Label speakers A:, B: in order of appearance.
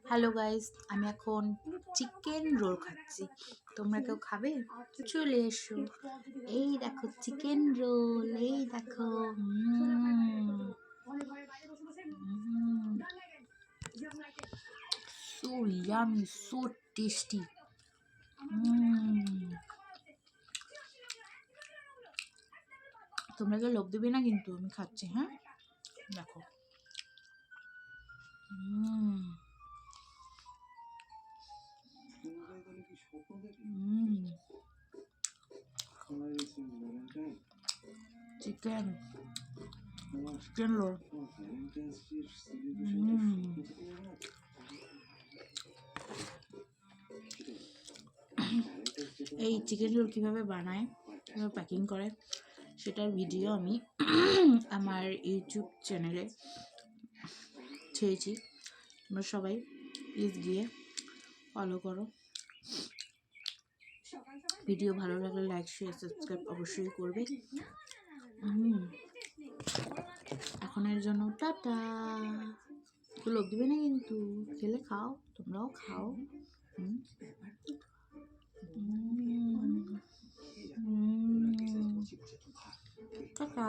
A: Hello guys, আমি এখন chicken roll খাচ্ছি। তোমরা কেউ খাবে? চলে এসো। এই দেখো চিকেন রোল, এই দেখো। So yummy, so tasty. তোমরা কেউ লোভ দেবে না কিন্তু, আমি খাচ্ছি। হ্যাঁ, দেখো। Chicken chicken roll. এই চিকেন রোল কীভাবে বানায়, কীভাবে প্যাকিং করে, সেটার ভিডিও আমি আমার ইউটিউব চ্যানেলে ছেড়েছি। তোমরা সবাই প্লিজ গিয়ে ফলো করো। ভিডিও ভালো লাগলে লাইক, শেয়ার, সাবস্ক্রাইব অবশ্যই করবে। এখনের জন্য টাটা। কেউ লোভ দিবে না কিন্তু, খেলে খাও, তোমরাও খাও। টাটা।